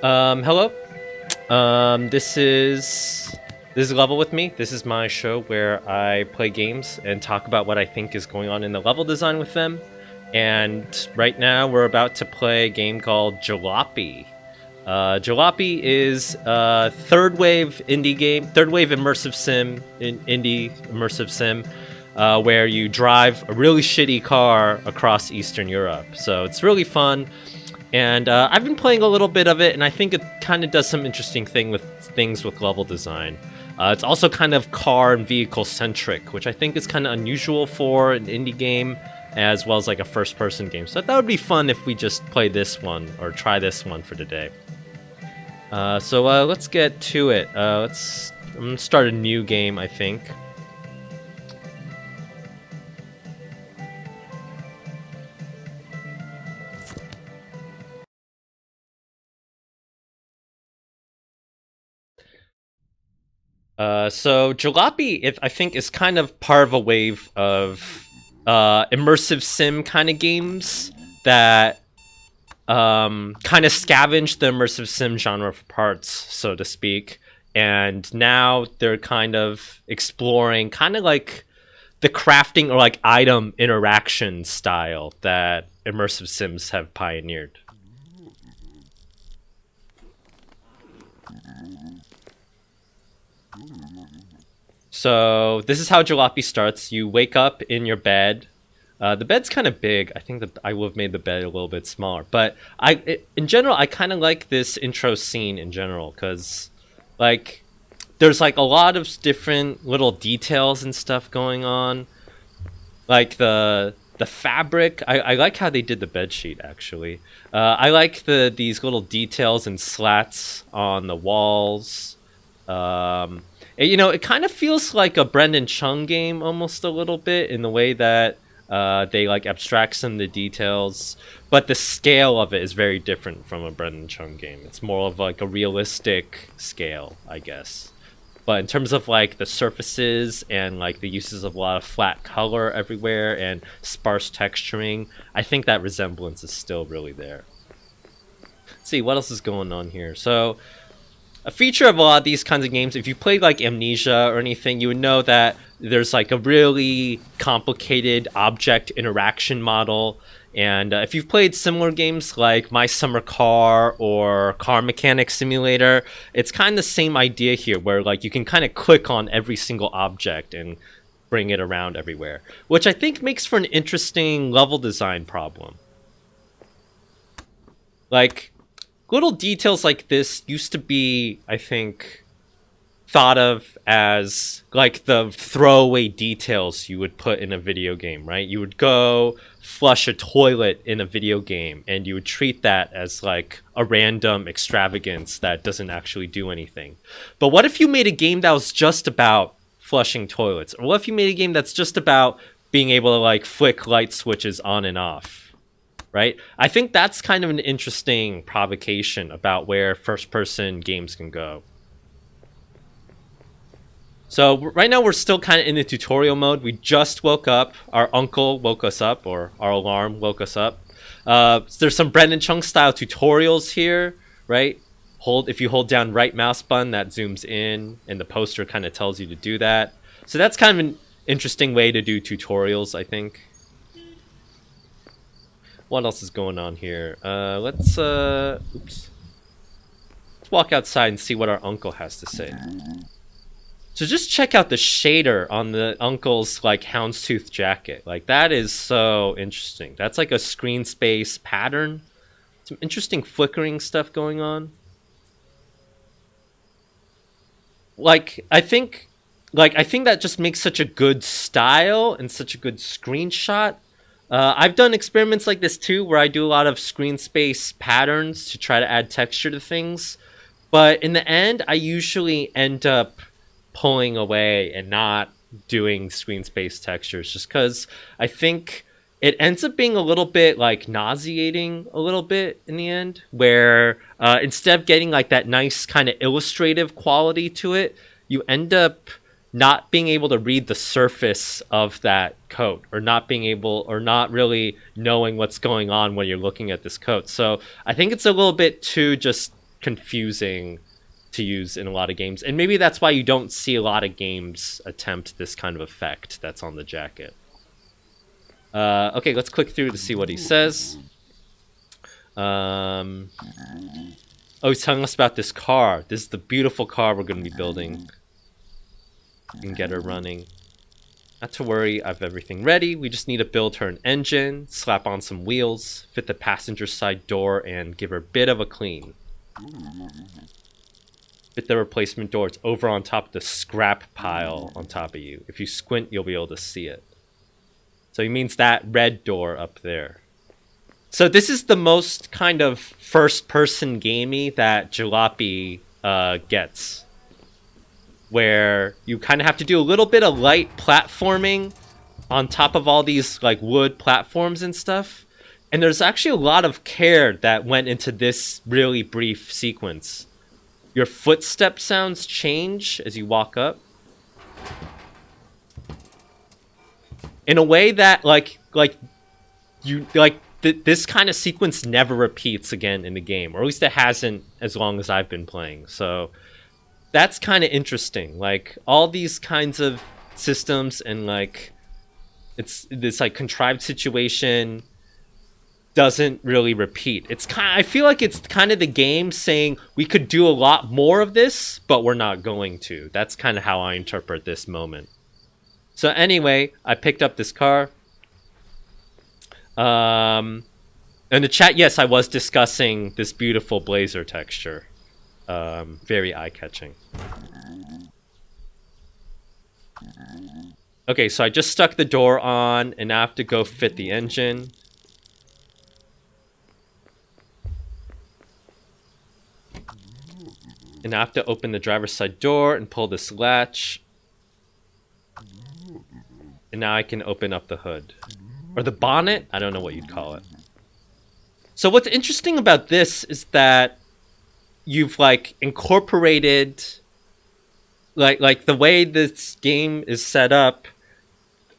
Hello. This is Level with Me. This is my show where I play games and talk about what I think is going on in the level design with them. And right now we're about to play a game called Jalopy. Jalopy is a third wave indie game, third wave immersive sim, indie immersive sim, where you drive a really shitty car across Eastern Europe. So it's really fun. And I've been playing a little bit of it, and I think it kind of does some interesting things with level design. It's also kind of car and vehicle centric, which I think is kind of unusual for an indie game, as well as like a first person game. So that would be fun if we just play this one or try this one for today. So let's get to it. I'm gonna start a new game, I think. So Jalopy, I think, is kind of part of a wave of immersive sim kind of games that kind of scavenged the immersive sim genre for parts, so to speak. And now they're kind of exploring kind of like the crafting or like item interaction style that immersive sims have pioneered. So this is how Jalopy starts. You wake up in your bed. The bed's kind of big. I think that I would have made the bed a little bit smaller. But in general, I kind of like this intro scene in general because, like, there's like a lot of different little details and stuff going on. Like the fabric. I like how they did the bed sheet actually. I like these little details and slats on the walls. It kind of feels like a Brendan Chung game almost a little bit in the way that they like abstract some of the details, but the scale of it is very different from a Brendan Chung game. It's more of like a realistic scale, I guess. But in terms of like the surfaces and like the uses of a lot of flat color everywhere and sparse texturing, I think that resemblance is still really there. Let's see what else is going on here. So a feature of a lot of these kinds of games, if you played like Amnesia or anything, you would know that there's like a really complicated object interaction model. And if you've played similar games like My Summer Car or Car Mechanic Simulator, it's kind of the same idea here where like you can kind of click on every single object and bring it around everywhere, which I think makes for an interesting level design problem. Like, little details like this used to be, I think, thought of as like the throwaway details you would put in a video game, right? You would go flush a toilet in a video game and you would treat that as like a random extravagance that doesn't actually do anything. But what if you made a game that was just about flushing toilets? Or what if you made a game that's just about being able to like flick light switches on and off? Right? I think that's kind of an interesting provocation about where first-person games can go. So right now we're still kind of in the tutorial mode. We just woke up. Our uncle woke us up, or our alarm woke us up. There's some Brendan Chung style tutorials here, right? If you hold down right mouse button, that zooms in, and the poster kind of tells you to do that. So that's kind of an interesting way to do tutorials, I think. What else is going on here? Let's walk outside and see what our uncle has to say. So just check out the shader on the uncle's like houndstooth jacket. Like that is so interesting. That's like a screen space pattern. Some interesting flickering stuff going on. I think that just makes such a good style and such a good screenshot. I've done experiments like this too, where I do a lot of screen space patterns to try to add texture to things. But in the end, I usually end up pulling away and not doing screen space textures just because I think it ends up being a little bit like nauseating a little bit in the end, where instead of getting like that nice kind of illustrative quality to it, you end up not being able to read the surface of that coat, or not really knowing what's going on when you're looking at this coat. So I think it's a little bit too just confusing to use in a lot of games, and maybe that's why you don't see a lot of games attempt this kind of effect that's on the jacket. Okay, let's click through to see what he says. Oh, he's telling us about this car. This is the beautiful car we're going to be building. We can get her running. Not to worry, I have everything ready. We just need to build her an engine, slap on some wheels, fit the passenger side door, and give her a bit of a clean. Fit the replacement door. It's over on top of the scrap pile on top of you. If you squint, you'll be able to see it. So he means that red door up there. So this is the most kind of first-person gamey that Jalopy gets, where you kind of have to do a little bit of light platforming on top of all these like wood platforms and stuff. And there's actually a lot of care that went into this really brief sequence. Your footstep sounds change as you walk up, in a way that this kind of sequence never repeats again in the game, or at least it hasn't as long as I've been playing. So that's kind of interesting. Like all these kinds of systems and like it's this like contrived situation doesn't really repeat. I feel like it's kind of the game saying we could do a lot more of this, but we're not going to. That's kind of how I interpret this moment. So anyway, I picked up this car. In the chat, yes, I was discussing this beautiful blazer texture. Very eye-catching. Okay, so I just stuck the door on, and now I have to go fit the engine. And I have to open the driver's side door and pull this latch. And now I can open up the hood. Or the bonnet? I don't know what you'd call it. So what's interesting about this is that you've like incorporated like the way this game is set up,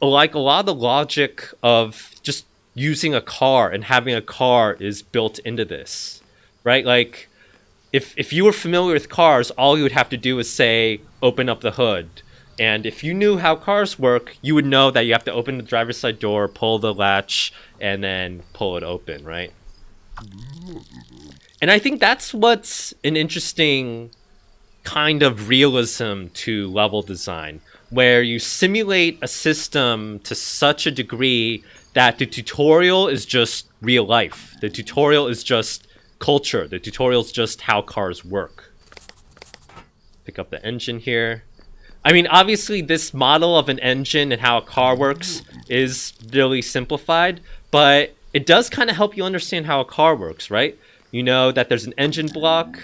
like a lot of the logic of just using a car and having a car is built into this, right? Like if you were familiar with cars, all you would have to do is say open up the hood. And if you knew how cars work, you would know that you have to open the driver's side door, pull the latch, and then pull it open, right? And I think that's what's an interesting kind of realism to level design, where you simulate a system to such a degree that the tutorial is just real life. The tutorial is just culture. The tutorial is just how cars work. Pick up the engine here. I mean, obviously, this model of an engine and how a car works is really simplified, but it does kind of help you understand how a car works, right? You know that there's an engine block.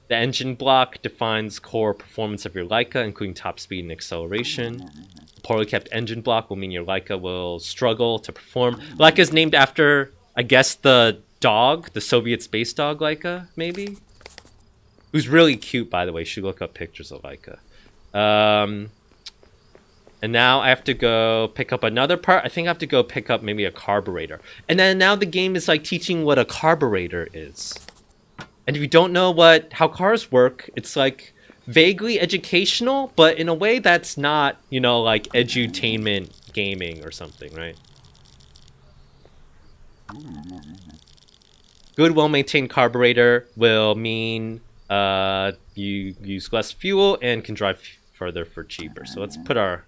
The engine block defines core performance of your Leica, including top speed and acceleration. A poorly kept engine block will mean your Leica will struggle to perform. Leica is named after, I guess, the dog, the Soviet space dog Leica, maybe? Who's really cute, by the way. You should look up pictures of Leica. And now I have to go pick up another part. I think I have to go pick up maybe a carburetor. And then now the game is like teaching what a carburetor is. And if you don't know how cars work, it's like vaguely educational, but in a way that's not, you know, like edutainment gaming or something, right? Good, well-maintained carburetor will mean you use less fuel and can drive further for cheaper. So let's put our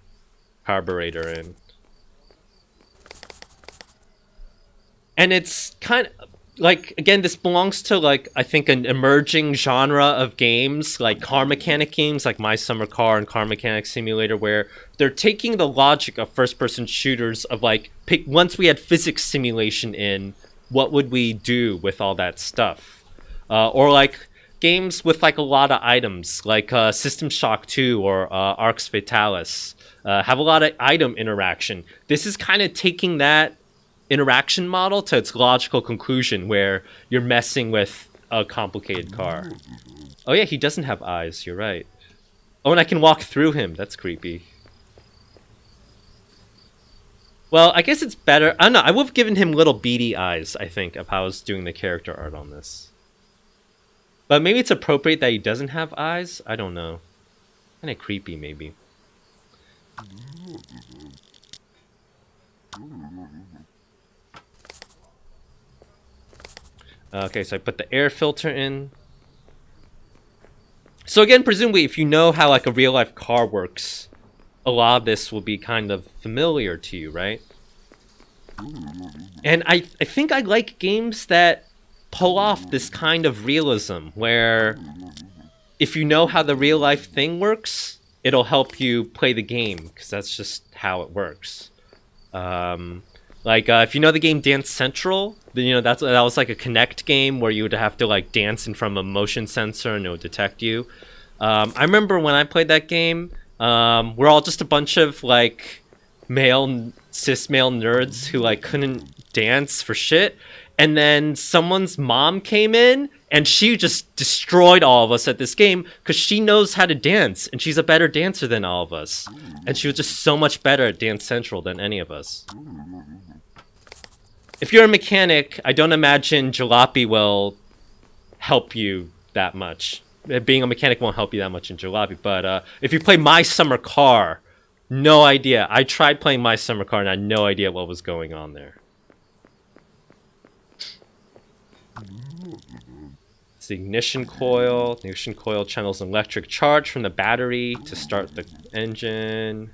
carburetor in. And it's kind of like, again, this belongs to like, I think, an emerging genre of games, like car mechanic games, like My Summer Car and Car Mechanic Simulator, where they're taking the logic of first-person shooters of like, once we had physics simulation in, what would we do with all that stuff? Or like games with like a lot of items, like System Shock 2 or Arx Fatalis, have a lot of item interaction. This is kind of taking that interaction model to its logical conclusion, where you're messing with a complicated car. Oh yeah, he doesn't have eyes, you're right. Oh, and I can walk through him. That's creepy. Well, I guess it's better. I don't know, I would have given him little beady eyes, I think, if I was doing the character art on this. But maybe it's appropriate that he doesn't have eyes. I don't know. Kind of creepy, maybe. Okay, so I put the air filter in. So again, presumably, if you know how like a real life car works, a lot of this will be kind of familiar to you, right? And I think I like games that pull off this kind of realism where if you know how the real life thing works, it'll help you play the game because that's just how it works. If you know the game Dance Central, then that was like a Connect game where you would have to like dance in front of a motion sensor and it would detect you. I remember when I played that game, we're all just a bunch of like cis male nerds who like couldn't dance for shit, and then someone's mom came in and she just destroyed all of us at this game because she knows how to dance and she's a better dancer than all of us, and she was just so much better at Dance Central than any of us. If you're a mechanic, I don't imagine Jalopy will help you that much. Being a mechanic won't help you that much in Jalopy, but if you play My Summer Car, no idea. I tried playing My Summer Car and I had no idea what was going on there. It's the ignition coil. The ignition coil channels an electric charge from the battery to start the engine.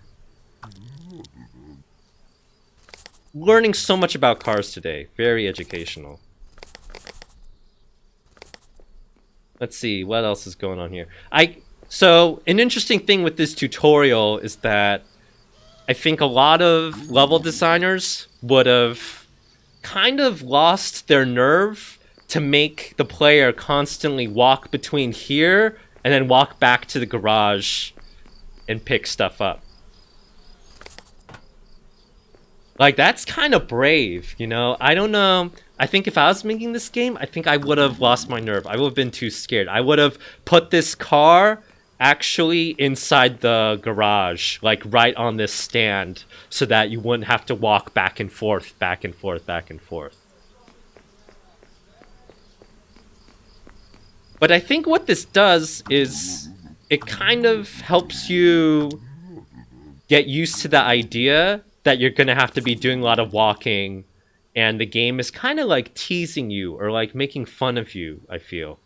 Learning so much about cars today. Very educational. Let's see, what else is going on here? So, an interesting thing with this tutorial is that I think a lot of level designers would have kind of lost their nerve to make the player constantly walk between here and then walk back to the garage and pick stuff up. Like, that's kind of brave, you know? I don't know. I think if I was making this game, I think I would have lost my nerve. I would have been too scared. I would have put this car actually inside the garage, like right on this stand, so that you wouldn't have to walk back and forth, back and forth, back and forth. But I think what this does is it kind of helps you get used to the idea that you're going to have to be doing a lot of walking, and the game is kind of like teasing you or like making fun of you, I feel.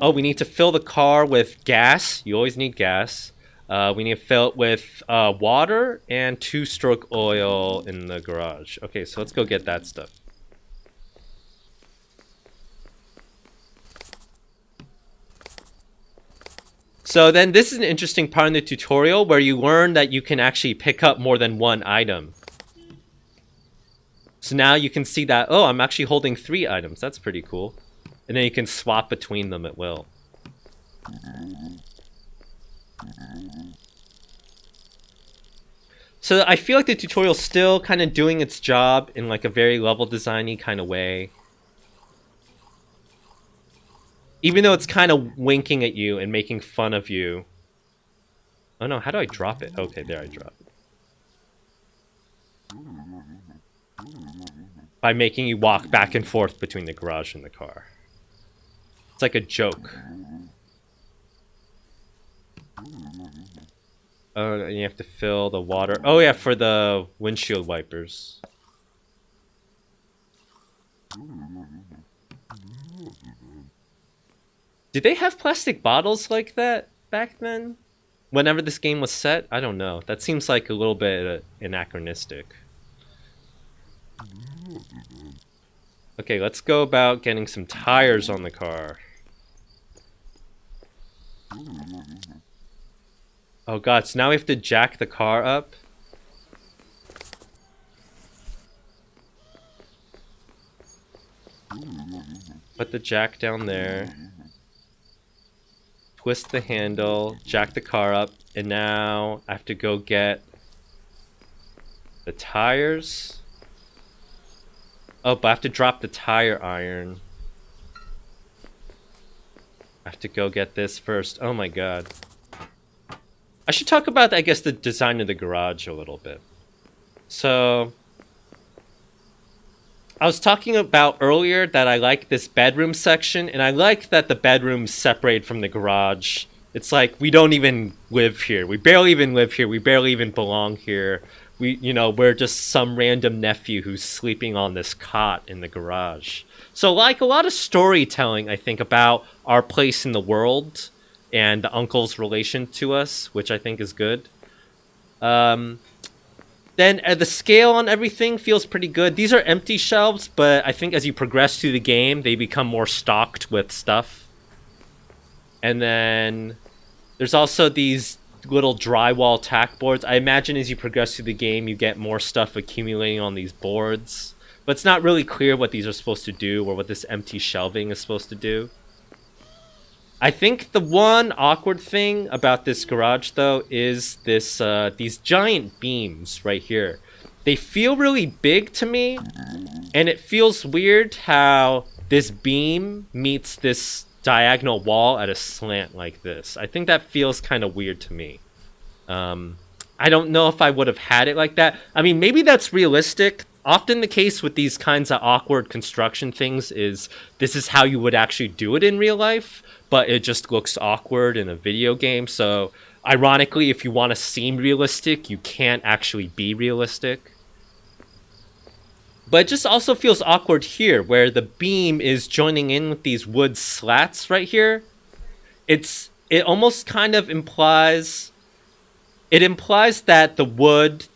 Oh, we need to fill the car with gas. You always need gas. We need to fill it with water and 2-stroke oil in the garage. Okay, so let's go get that stuff. So then this is an interesting part in the tutorial where you learn that you can actually pick up more than one item. So now you can see that, oh, I'm actually holding 3 items. That's pretty cool. And then you can swap between them at will. So I feel like the tutorial's still kind of doing its job in like a very level designy kind of way. Even though it's kind of winking at you and making fun of you. Oh no, how do I drop it? Okay, there I drop it. By making you walk back and forth between the garage and the car. It's like a joke. Oh, and you have to fill the water. Oh yeah, for the windshield wipers. Did they have plastic bottles like that back then? Whenever this game was set? I don't know. That seems like a little bit anachronistic. Okay, let's go about getting some tires on the car. Oh god, so now we have to jack the car up? Put the jack down there. Twist the handle, jack the car up, and now I have to go get the tires. Oh, but I have to drop the tire iron. I have to go get this first. Oh my god. I should talk about, I guess, the design of the garage a little bit. So, I was talking about earlier that I like this bedroom section, and I like that the bedroom's separated from the garage. It's like we don't even live here. We barely even live here. We barely even belong here. We're just some random nephew who's sleeping on this cot in the garage. So, like a lot of storytelling, I think, about our place in the world and the uncle's relation to us, which I think is good. Um, then the scale on everything feels pretty good. These are empty shelves, but I think as you progress through the game, they become more stocked with stuff. And then there's also these little drywall tack boards. I imagine as you progress through the game, you get more stuff accumulating on these boards. But it's not really clear what these are supposed to do or what this empty shelving is supposed to do. I think the one awkward thing about this garage, though, is these giant beams right here. They feel really big to me, and it feels weird how this beam meets this diagonal wall at a slant like this. I think that feels kind of weird to me. I don't know if I would have had it like that. I mean, maybe that's realistic. Often the case with these kinds of awkward construction things is this is how you would actually do it in real life, but it just looks awkward in a video game. So, ironically, if you want to seem realistic, you can't actually be realistic. But it just also feels awkward here, where the beam is joining in with these wood slats right here. It almost kind of implies that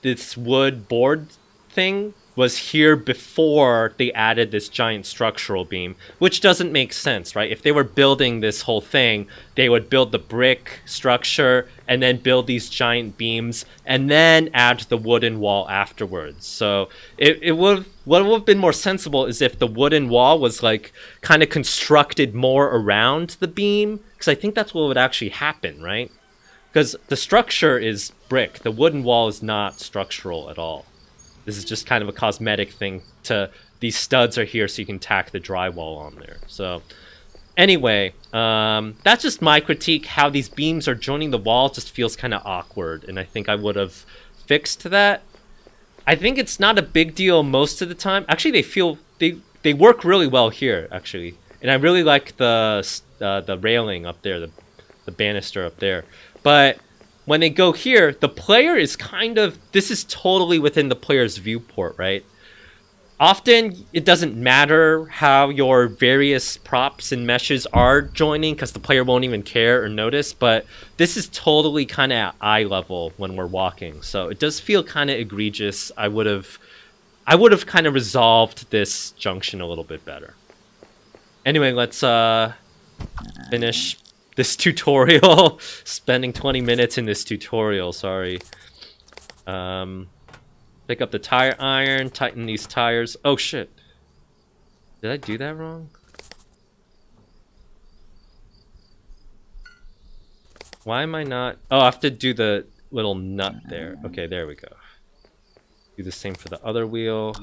this wood board thing was here before they added this giant structural beam, which doesn't make sense, right? If they were building this whole thing, they would build the brick structure and then build these giant beams and then add the wooden wall afterwards. So what would have been more sensible is if the wooden wall was like kind of constructed more around the beam, because I think that's what would actually happen, right? Because the structure is brick. The wooden wall is not structural at all. This is just kind of a cosmetic thing these studs are here so you can tack the drywall on there. So anyway, that's just my critique. How these beams are joining the wall just feels kind of awkward, and I think I would have fixed that. I think it's not a big deal most of the time. Actually, they work really well here, actually. And I really like the railing up there, the banister up there. But when they go here, the player is this is totally within the player's viewport, right? Often, it doesn't matter how your various props and meshes are joining because the player won't even care or notice, but this is totally kind of at eye level when we're walking. So it does feel kind of egregious. I would have kind of resolved this junction a little bit better. Anyway, let's finish this tutorial. Spending 20 minutes in this tutorial, sorry. Pick up the tire iron, tighten these tires. Oh shit. Did I do that wrong? Why am I not... Oh, I have to do the little nut there. Okay, there we go. Do the same for the other wheel.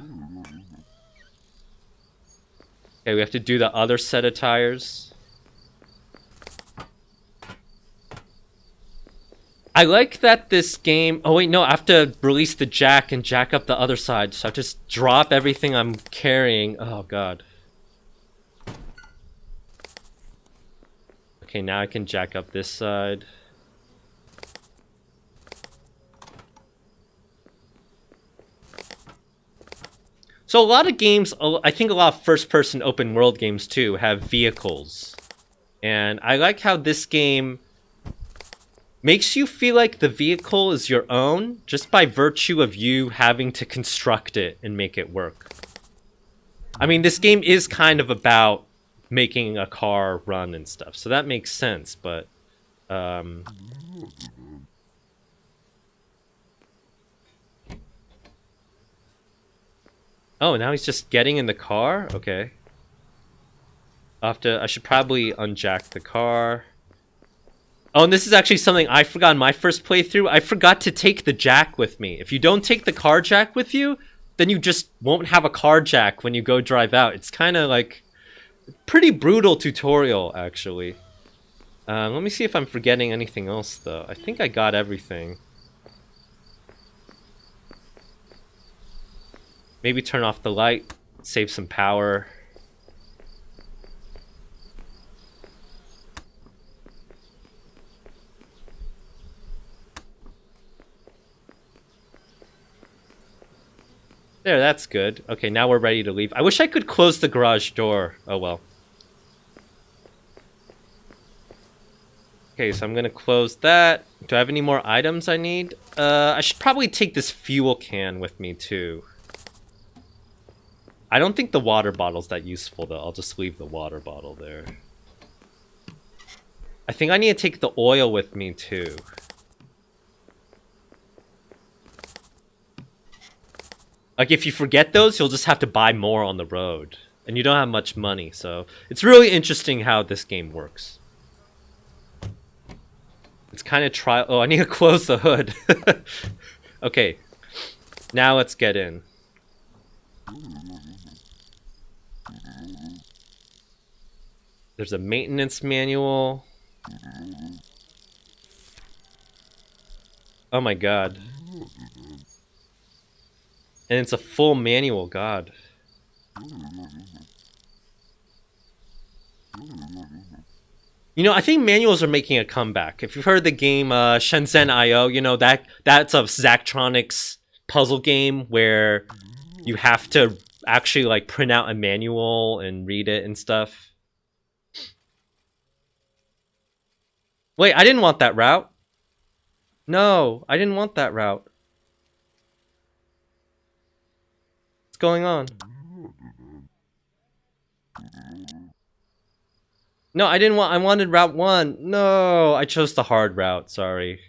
Okay, we have to do the other set of tires. I like that this game... Oh wait, no, I have to release the jack and jack up the other side. So I just drop everything I'm carrying. Oh god. Okay, now I can jack up this side. So a lot of games, I think a lot of first-person open-world games too, have vehicles. And I like how this game makes you feel like the vehicle is your own just by virtue of you having to construct it and make it work. I mean, this game is kind of about making a car run and stuff, so that makes sense, but... Oh, now he's just getting in the car? Okay. I should probably unjack the car. Oh, and this is actually something I forgot in my first playthrough. I forgot to take the jack with me. If you don't take the car jack with you, then you just won't have a car jack when you go drive out. It's kind of like pretty brutal tutorial, actually. Let me see if I'm forgetting anything else, though. I think I got everything. Maybe turn off the light Save some power. There, that's good. Okay, now we're ready to leave. I wish I could close the garage door. Oh well. Okay, so I'm gonna close that. Do I have any more items I need? I should probably take this fuel can with me too. I don't think the water bottle's that useful though. I'll just leave the water bottle there. I think I need to take the oil with me too. Like, if you forget those, you'll just have to buy more on the road. And you don't have much money, so... It's really interesting how this game works. It's kind of trial... Oh, I need to close the hood. Okay. Now let's get in. There's a maintenance manual. Oh my god. And it's a full manual, god. You know, I think manuals are making a comeback. If you've heard the game Shenzhen IO, you know, that's a Zachtronics puzzle game where you have to actually, like, print out a manual and read it and stuff. Wait, I didn't want that route. No, I didn't want that route. What's going on? No, I didn't want... I wanted Route 1. No, I chose the hard route. Sorry.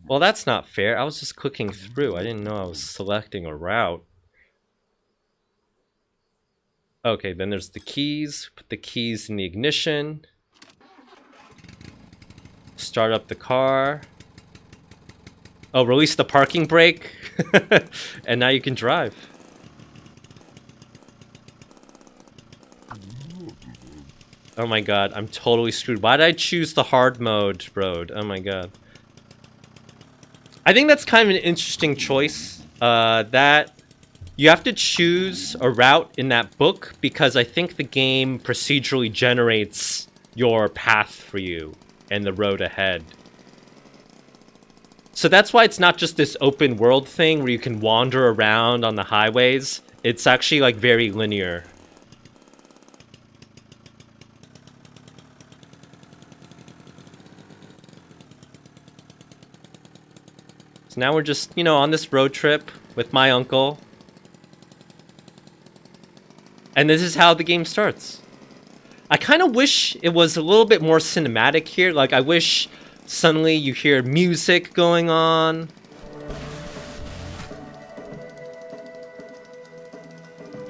Well, that's not fair. I was just clicking through. I didn't know I was selecting a route. Okay, then there's the keys. Put the keys in the ignition. Start up the car. Oh, release the parking brake. And now you can drive. Oh my god, I'm totally screwed. Why did I choose the hard mode road? Oh my god. I think that's kind of an interesting choice. That you have to choose a route in that book because I think the game procedurally generates your path for you and the road ahead. So that's why it's not just this open world thing where you can wander around on the highways. It's actually like very linear. So now we're just, you know, on this road trip with my uncle. And this is how the game starts. I kind of wish it was a little bit more cinematic here. Like, I wish suddenly you hear music going on.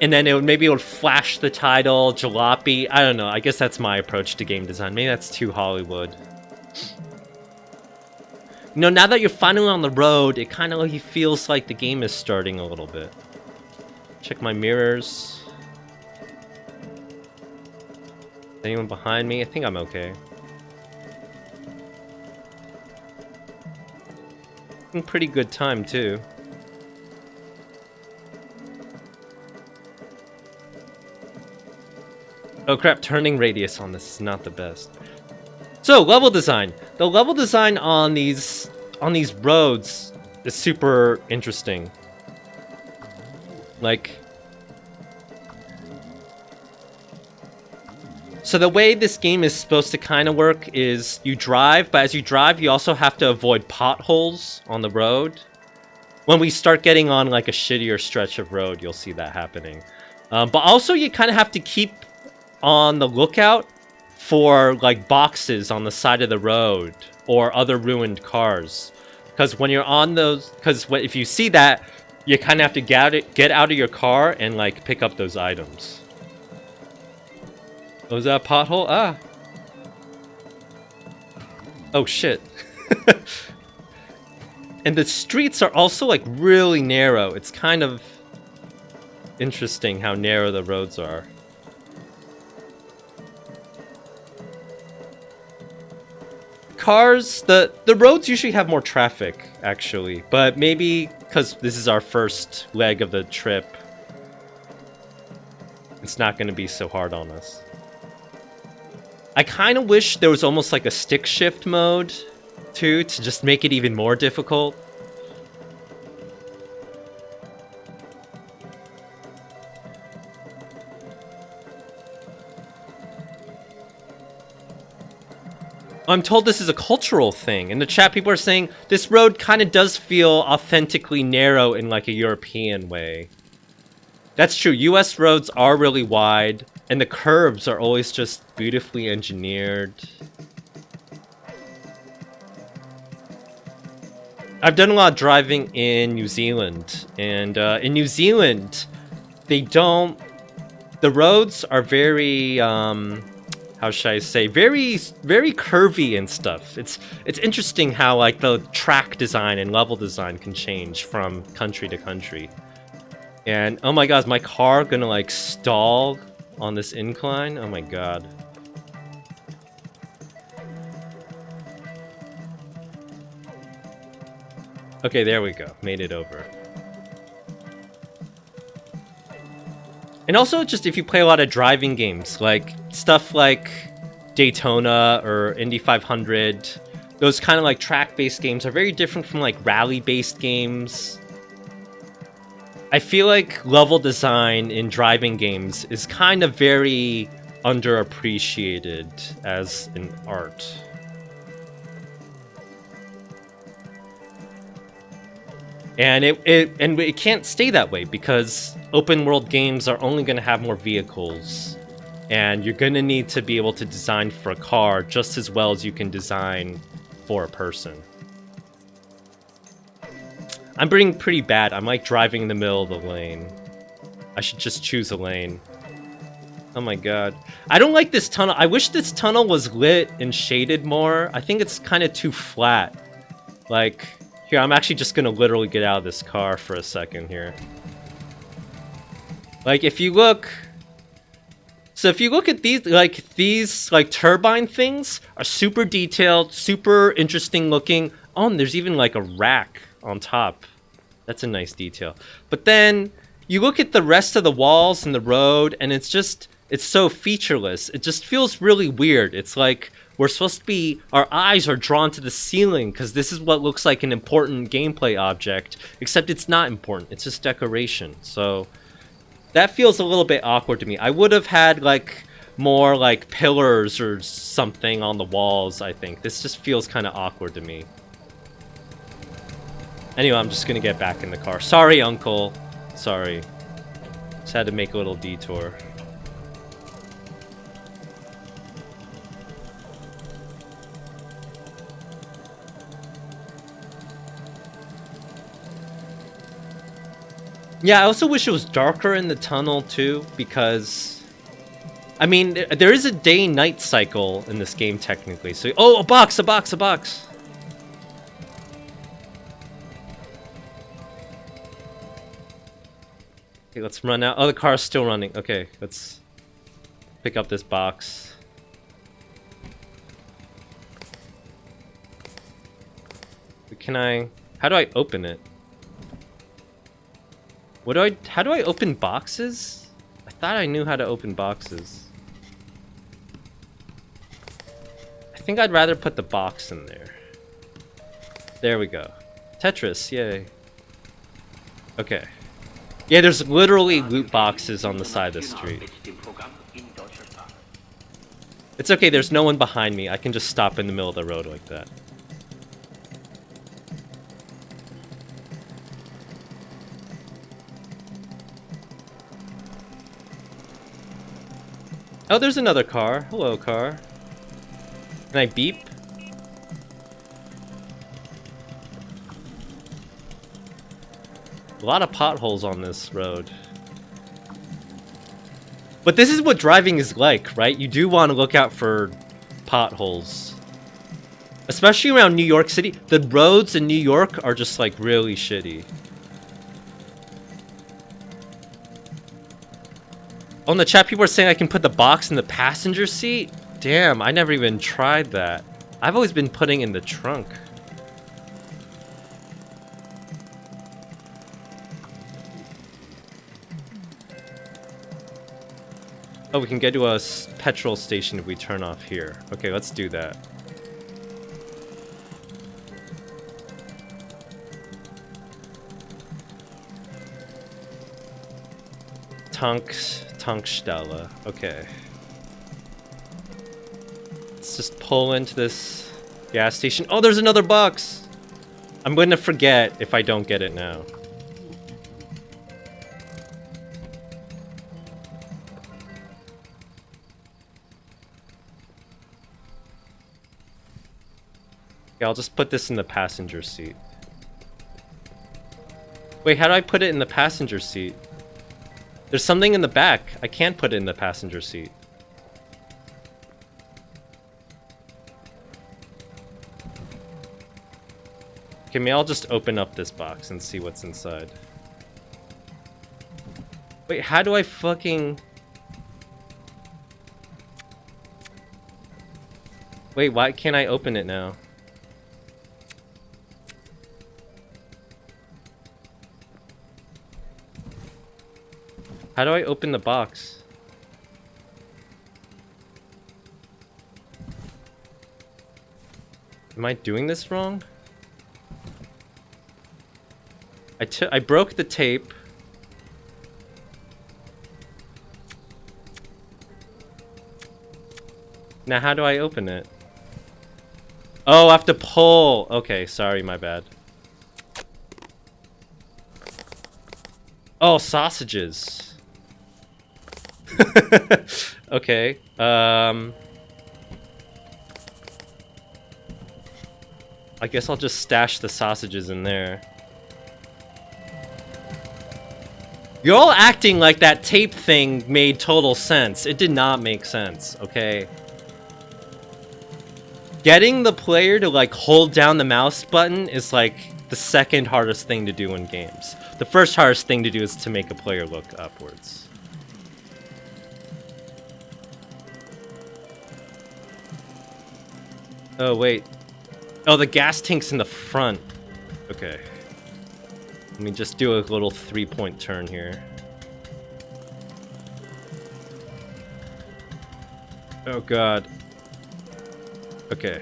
And then maybe it would flash the title, Jalopy. I don't know. I guess that's my approach to game design. Maybe that's too Hollywood. You know, now that you're finally on the road, it kind of feels like the game is starting a little bit. Check my mirrors. Anyone behind me? I think I'm okay. Pretty good time, too. Oh crap, turning radius on this is not the best. So, level design. The level design on these roads is super interesting. Like, so the way this game is supposed to kind of work is you drive, but as you drive, you also have to avoid potholes on the road. When we start getting on like a shittier stretch of road, you'll see that happening. But also you kind of have to keep on the lookout for like boxes on the side of the road or other ruined cars. Because when you're on those, if you see that, you kind of have to get out of your car and like pick up those items. Oh, is that a pothole? Ah. Oh shit. And the streets are also like really narrow. It's kind of interesting how narrow the roads are. Cars, the roads usually have more traffic, actually. But maybe because this is our first leg of the trip, it's not going to be so hard on us. I kind of wish there was almost like a stick shift mode, too, to just make it even more difficult. I'm told this is a cultural thing. In the chat, people are saying this road kind of does feel authentically narrow in like a European way. That's true. US roads are really wide, and the curves are always just beautifully engineered. I've done a lot of driving in New Zealand, and in New Zealand, the roads are very, how should I say, very curvy and stuff. It's interesting how like the track design and level design can change from country to country. And oh my god, is my car gonna like stall on this incline? Oh my god. Okay, there we go. Made it over. And also, just if you play a lot of driving games, like stuff like Daytona or Indy 500, those kind of like track-based games are very different from like rally-based games. I feel like level design in driving games is kind of very underappreciated as an art. And it can't stay that way because open world games are only going to have more vehicles, and you're going to need to be able to design for a car just as well as you can design for a person. I'm being pretty bad. I'm like driving in the middle of the lane. I should just choose a lane. Oh my god. I don't like this tunnel. I wish this tunnel was lit and shaded more. I think it's kind of too flat. Like, here, I'm actually just gonna literally get out of this car for a second here. Like, if you look... So if you look at these turbine things are super detailed, super interesting looking. Oh, and there's even like a rack on top. That's a nice detail. But then you look at the rest of the walls and the road, and it's so featureless. It just feels really weird. It's like we're supposed to be, our eyes are drawn to the ceiling because this is what looks like an important gameplay object, except it's not important. It's just decoration. So that feels a little bit awkward to me. I would have had like more like pillars or something on the walls, I think. This just feels kind of awkward to me. Anyway, I'm just gonna get back in the car. Sorry, Uncle. Sorry. Just had to make a little detour. Yeah, I also wish it was darker in the tunnel too, because I mean, there is a day-night cycle in this game technically. So, oh, a box. Okay, let's run out. Oh, the car's still running. Okay, let's pick up this box. How do I open it? How do I open boxes? I thought I knew how to open boxes. I think I'd rather put the box in there. There we go. Tetris, yay. Okay. Yeah, there's literally loot boxes on the side of the street. It's okay, there's no one behind me. I can just stop in the middle of the road like that. Oh, there's another car. Hello, car. Can I beep? A lot of potholes on this road. But this is what driving is like, right? You do want to look out for potholes. Especially around New York City. The roads in New York are just like really shitty. Oh, in the chat, people are saying I can put the box in the passenger seat? Damn, I never even tried that. I've always been putting in the trunk. Oh, we can get to a petrol station if we turn off here. Okay, let's do that. Tankstelle. Okay. Let's just pull into this gas station. Oh, there's another box! I'm gonna forget if I don't get it now. Okay, I'll just put this in the passenger seat. Wait, how do I put it in the passenger seat? There's something in the back. I can't put it in the passenger seat. Okay, maybe I'll just open up this box and see what's inside. Wait, how do I fucking... Wait, why can't I open it now? How do I open the box? Am I doing this wrong? I broke the tape. Now how do I open it? Oh, I have to pull. Okay, sorry, my bad. Oh, sausages. Okay. I guess I'll just stash the sausages in there. You're all acting like that tape thing made total sense. It did not make sense, okay? Getting the player to, like, hold down the mouse button is, like, the second hardest thing to do in games. The first hardest thing to do is to make a player look upwards. Oh, wait. Oh, the gas tank's in the front. Okay. Let me just do a little 3-point turn here. Oh, God. Okay.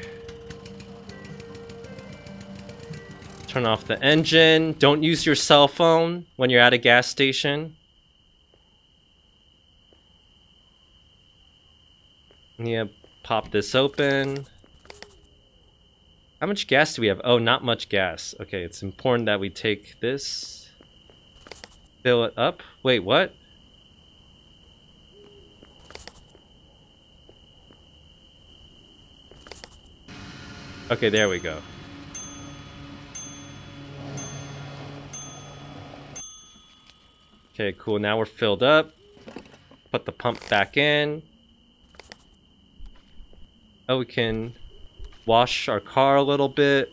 Turn off the engine. Don't use your cell phone when you're at a gas station. Yeah, pop this open. How much gas do we have? Oh, not much gas. Okay, it's important that we take this. Fill it up. Wait, what? Okay, there we go. Okay, cool. Now we're filled up. Put the pump back in. Oh, we can wash our car a little bit.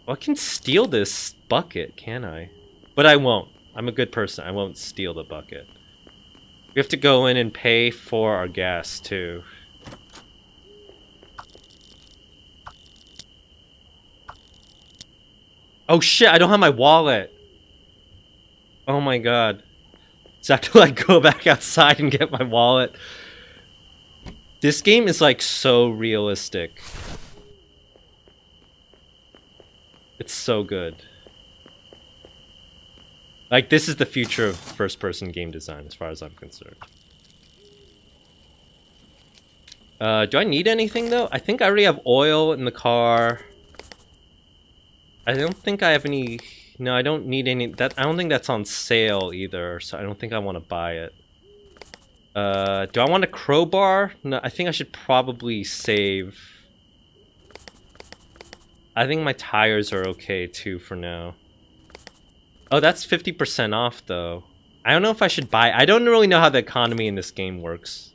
Well, I can steal this bucket, can I? But I won't. I'm a good person. I won't steal the bucket. We have to go in and pay for our gas, too. Oh shit, I don't have my wallet. Oh my god. So I have to, like, go back outside and get my wallet. This game is, like, so realistic. It's so good. Like, this is the future of first-person game design, as far as I'm concerned. Do I need anything, though? I think I already have oil in the car. I don't think I have any... No, I don't need any... I don't think that's on sale, either, so I don't think I want to buy it. Do I want a crowbar? No, I think I should probably save... I think my tires are okay, too, for now. Oh, that's 50% off, though. I don't know if I should buy... I don't really know how the economy in this game works.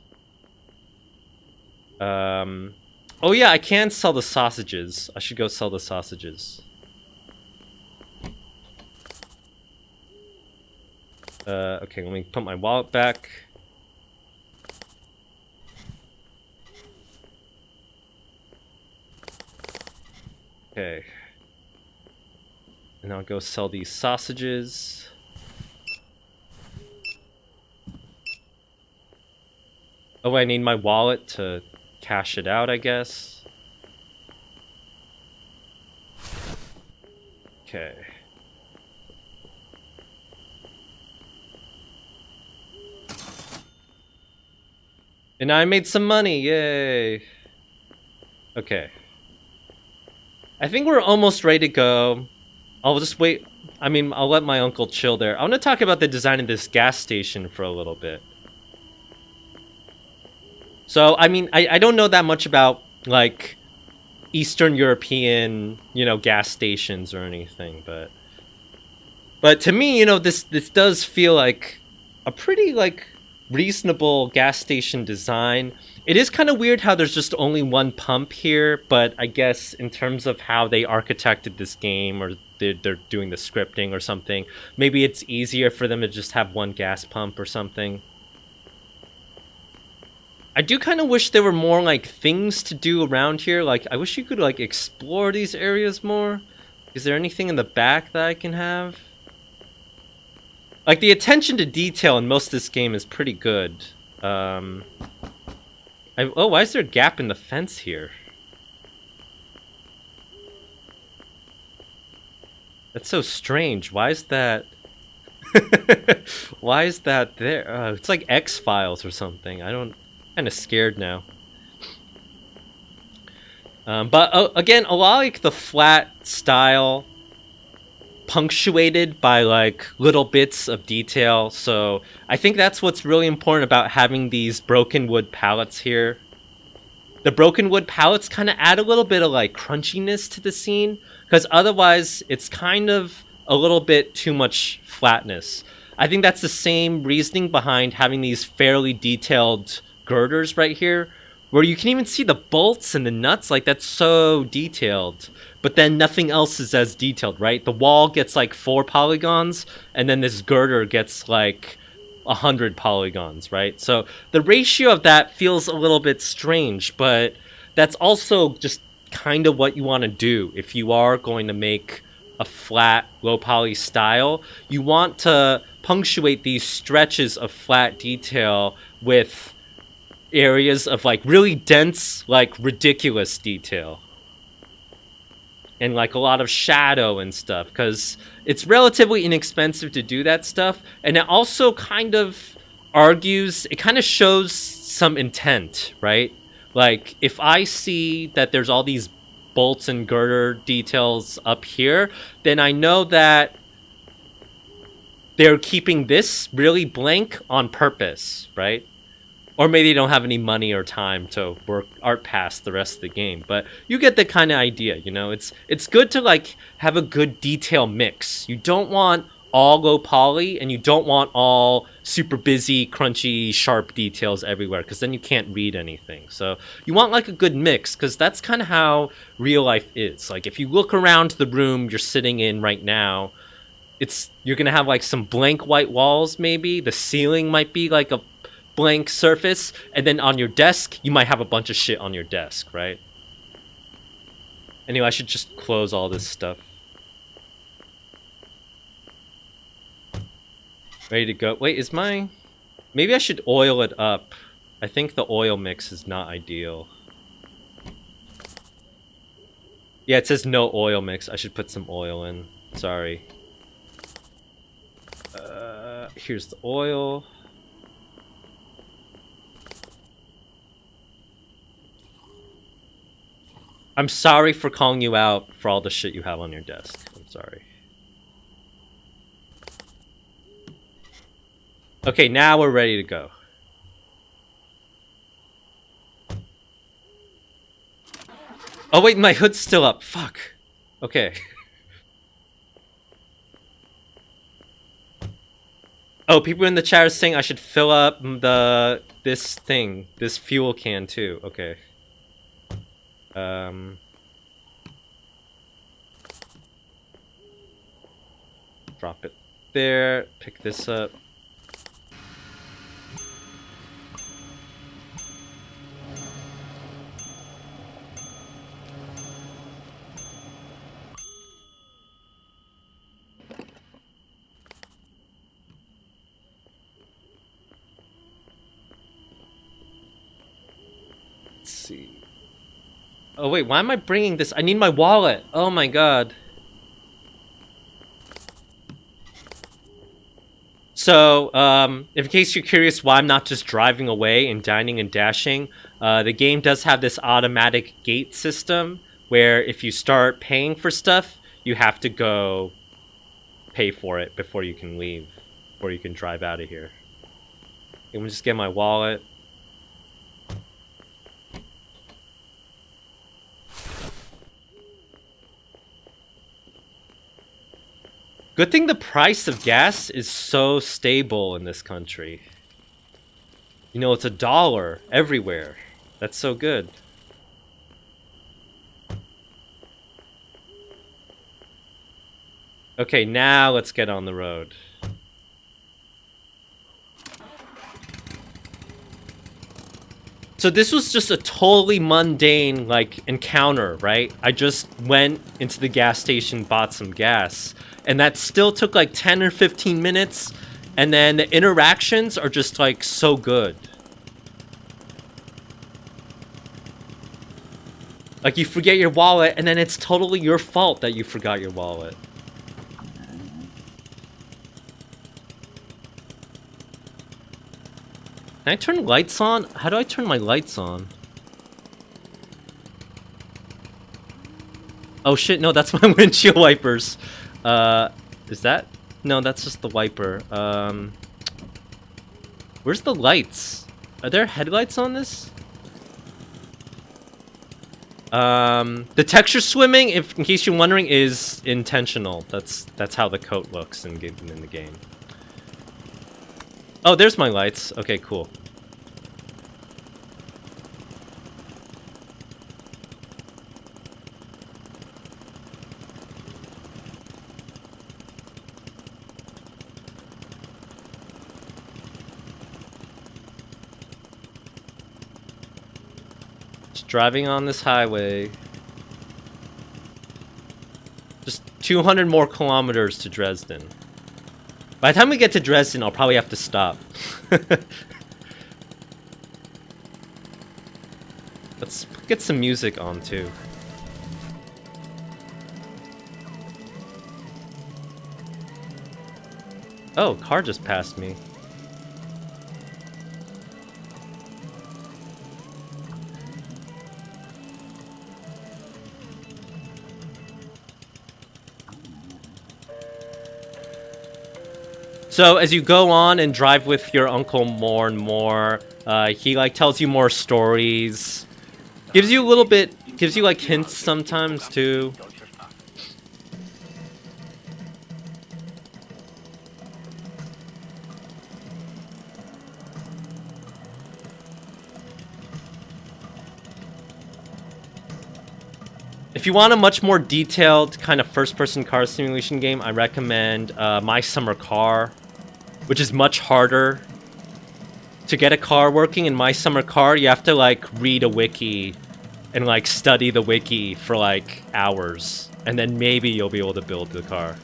Oh, yeah, I can sell the sausages. I should go sell the sausages. Okay, let me put my wallet back. Okay. And I'll go sell these sausages. Oh, I need my wallet to cash it out, I guess. Okay. And I made some money, yay! Okay. I think we're almost ready to go. I'll just wait. I mean, I'll let my uncle chill there. I want to talk about the design of this gas station for a little bit. So, I mean, I don't know that much about, like, Eastern European, you know, gas stations or anything, but to me, you know, this does feel like a pretty, like, reasonable gas station design. It is kind of weird how there's just only one pump here, but I guess in terms of how they architected this game, or they're doing the scripting or something, maybe it's easier for them to just have one gas pump or something. I do kind of wish there were more, like, things to do around here. Like, I wish you could, like, explore these areas more. Is there anything in the back that I can have? Like, the attention to detail in most of this game is pretty good. Oh, why is there a gap in the fence here? That's so strange. Why is that... Why is that there? It's like X-Files or something. I don't... kind of scared now. But again, a lot like the flat style, punctuated by like little bits of detail. So I think that's what's really important about having these broken wood pallets here. The broken wood pallets kind of add a little bit of like crunchiness to the scene, because otherwise it's kind of a little bit too much flatness. I think that's the same reasoning behind having these fairly detailed girders right here, where you can even see the bolts and the nuts. Like, that's so detailed, but then nothing else is as detailed, right? The wall gets like 4 polygons, and then this girder gets like 100 polygons, right? So the ratio of that feels a little bit strange, but that's also just kind of what you want to do if you are going to make a flat low poly style. You want to punctuate these stretches of flat detail with areas of like really dense, like ridiculous detail, and like a lot of shadow and stuff, because it's relatively inexpensive to do that stuff. And it also kind of argues, it kind of shows some intent, right? Like, if I see that there's all these bolts and girder details up here, then I know that they're keeping this really blank on purpose, right? Or maybe they don't have any money or time to work art past the rest of the game. But you get the kind of idea, you know? It's good to, like, have a good detail mix. You don't want all low poly, and you don't want all super busy, crunchy, sharp details everywhere, because then you can't read anything. So you want, like, a good mix, because that's kind of how real life is. Like, if you look around the room you're sitting in right now, you're going to have, like, some blank white walls, maybe. The ceiling might be, like, a blank surface, and then on your desk you might have a bunch of shit on your desk, right? Anyway, I should just close all this stuff. Ready to go. Wait, maybe I should oil it up. I think the oil mix is not ideal. Yeah, it says no oil mix. I should put some oil in. Sorry. Here's the oil. I'm sorry for calling you out for all the shit you have on your desk. I'm sorry. Okay, now we're ready to go. Oh wait, my hood's still up. Fuck. Okay. Oh, people in the chat are saying I should fill up this fuel can too. Okay. Drop it there. Pick this up. see. Oh wait, why am I bringing this? I need my wallet. Oh my god. So, in case you're curious why I'm not just driving away and dining and dashing, the game does have this automatic gate system where if you start paying for stuff, you have to go pay for it before you can leave, before you can drive out of here. Let me just get my wallet. Good thing the price of gas is so stable in this country. You know, it's $1 everywhere. That's so good. Okay, now let's get on the road. So this was just a totally mundane, like, encounter, right? I just went into the gas station, bought some gas. And that still took like 10 or 15 minutes. And then the interactions are just like so good. Like you forget your wallet and then it's totally your fault that you forgot your wallet. Can I turn lights on? How do I turn my lights on? Oh shit, no, that's my windshield wipers. Is that? No, that's just the wiper. Where's the lights? Are there headlights on this? The texture swimming, if in case you're wondering, is intentional. That's how the coat looks in the game. Oh, there's my lights. Okay, cool. Just driving on this highway. Just 200 more kilometers to Dresden. By the time we get to Dresden, I'll probably have to stop. Let's get some music on, too. Oh, car just passed me. So as you go on and drive with your uncle more and more, he like tells you more stories, gives you a little bit, gives you like hints sometimes too. If you want a much more detailed kind of first-person car simulation game, I recommend My Summer Car, which is much harder. To get a car working in My Summer Car, you have to like read a wiki and like study the wiki for like hours, and then maybe you'll be able to build the car.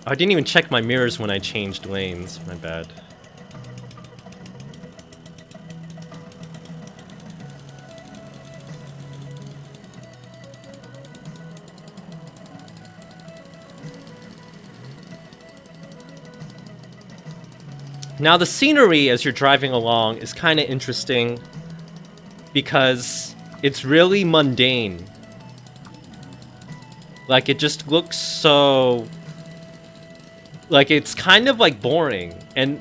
I didn't even check my mirrors when I changed lanes. My bad. Now the scenery as you're driving along is kind of interesting because it's really mundane. Like it just looks so... like it's kind of like boring.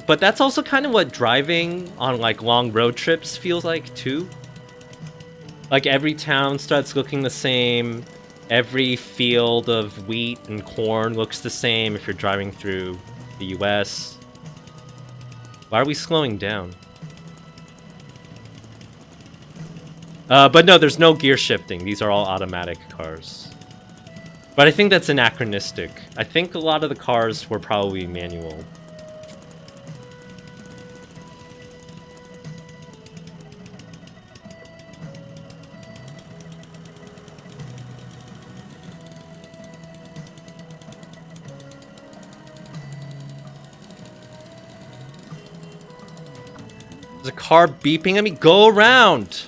But that's also kind of what driving on like long road trips feels like too. Like every town starts looking the same. Every field of wheat and corn looks the same if you're driving through the US. Why are we slowing down? But no, there's no gear shifting. These are all automatic cars. But I think that's anachronistic. I think a lot of the cars were probably manual. There's a car beeping at me. Go around!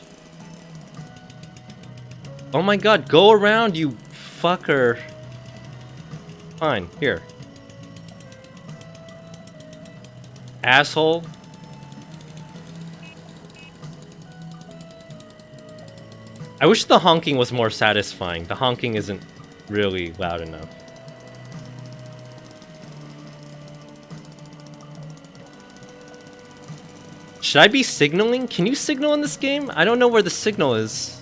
Oh my god, go around, you fucker. Fine, here. Asshole. I wish the honking was more satisfying. The honking isn't really loud enough. Should I be signaling? Can you signal in this game? I don't know where the signal is.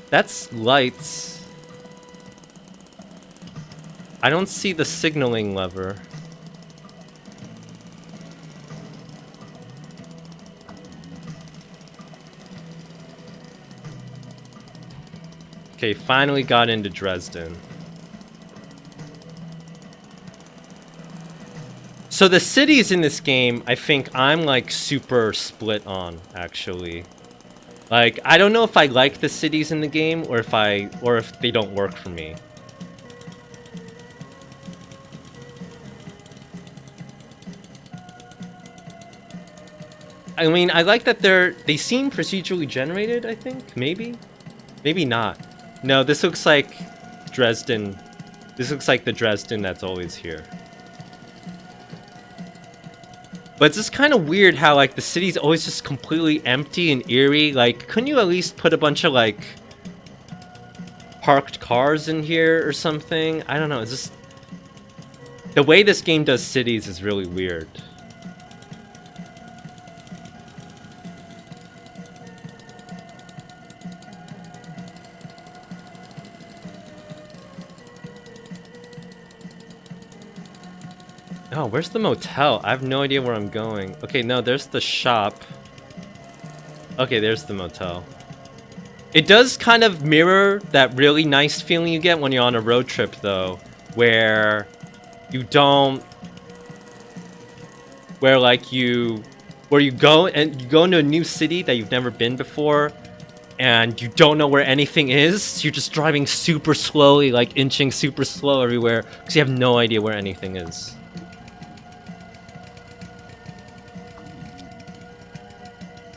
That's lights. I don't see the signaling lever. Okay, finally got into Dresden. So the cities in this game, I think I'm like super split on, actually. Like, I don't know if I like the cities in the game or if they don't work for me. I mean, I like that they seem procedurally generated, I think, maybe? Maybe not. No, this looks like Dresden. This looks like the Dresden that's always here. But it's just kind of weird how, like, the city's always just completely empty and eerie. Like, couldn't you at least put a bunch of, like, parked cars in here or something? I don't know, it's just... The way this game does cities is really weird. Oh, where's the motel? I have no idea where I'm going. Okay, no, there's the shop. Okay, there's the motel. It does kind of mirror that really nice feeling you get when you're on a road trip, though, where you don't... Where you go into a new city that you've never been before, and you don't know where anything is. You're just driving super slowly, like inching super slow everywhere, because you have no idea where anything is.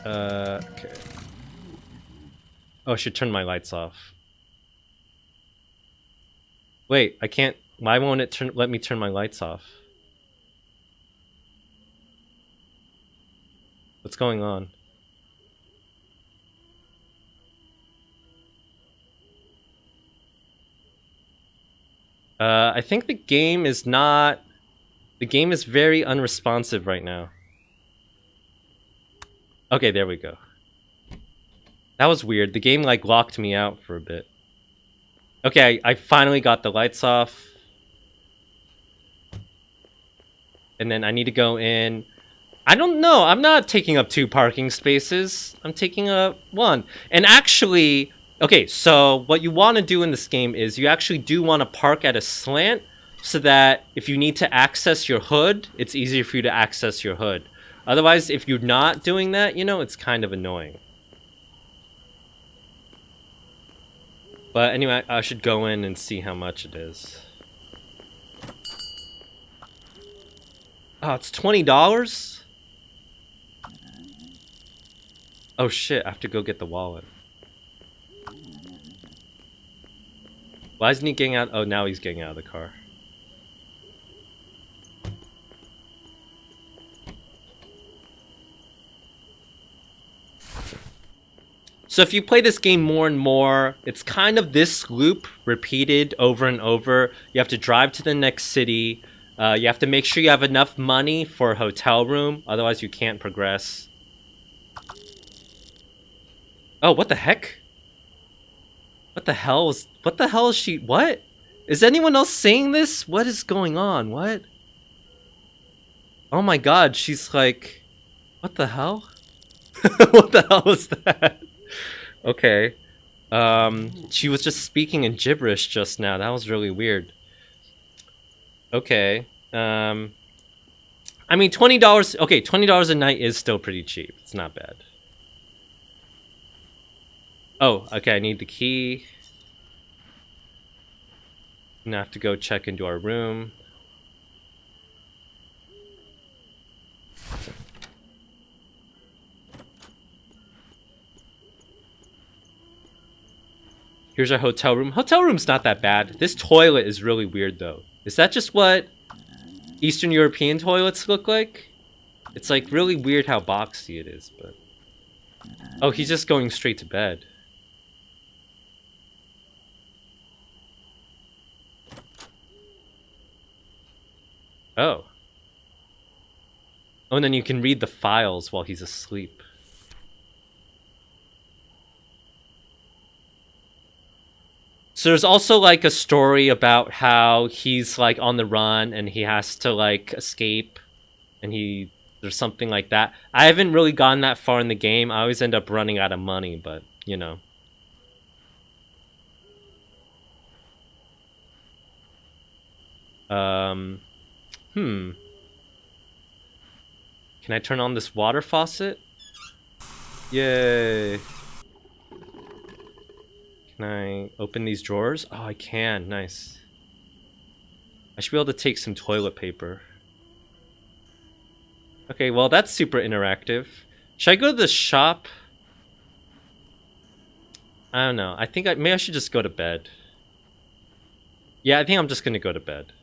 Okay. Oh, I should turn my lights off. Wait, I can't... Why won't it let me turn my lights off? What's going on? I think the game is not... The game is very unresponsive right now. Okay, there we go. That was weird. The game, like, locked me out for a bit. Okay, I finally got the lights off. And then I need to go in. I don't know. I'm not taking up 2 parking spaces. I'm taking up 1. And actually... Okay, so what you want to do in this game is you actually do want to park at a slant so that if you need to access your hood, it's easier for you to access your hood. Otherwise, if you're not doing that, you know, it's kind of annoying. But anyway, I should go in and see how much it is. Oh, it's $20? Oh shit, I have to go get the wallet. Why isn't he getting out? Oh, now he's getting out of the car. So if you play this game more and more, it's kind of this loop repeated over and over. You have to drive to the next city. You have to make sure you have enough money for a hotel room. Otherwise, you can't progress. Oh, what the heck? What the hell is she? What? Is anyone else saying this? What is going on? What? Oh my god, she's like... What the hell? What the hell was that? Okay. She was just speaking in gibberish just now. That was really weird. Okay. I mean, $20... Okay, $20 a night is still pretty cheap. It's not bad. Oh, okay, I need the key. Now I have to go check into our room. Here's our hotel room. Hotel room's not that bad. This toilet is really weird, though. Is that just what Eastern European toilets look like? It's like really weird how boxy it is, but... Oh, he's just going straight to bed. Oh. Oh, and then you can read the files while he's asleep. So there's also like a story about how he's like on the run and he has to like escape, and there's something like that. I haven't really gotten that far in the game. I always end up running out of money, but you know. Can I turn on this water faucet? Yay. Can I open these drawers? Oh, I can. Nice. I should be able to take some toilet paper. Okay, well, that's super interactive. Should I go to the shop? I don't know. I think maybe I should just go to bed. Yeah, I think I'm just gonna go to bed.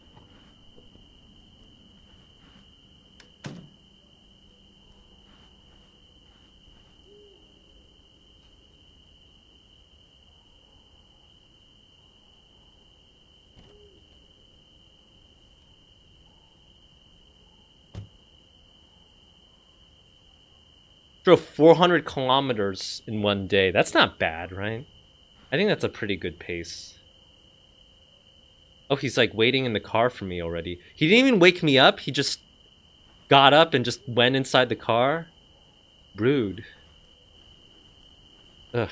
Drove 400 kilometers in one day. That's not bad, right? I think that's a pretty good pace. Oh, he's like waiting in the car for me already. He didn't even wake me up. He just got up and just went inside the car. Rude. Ugh.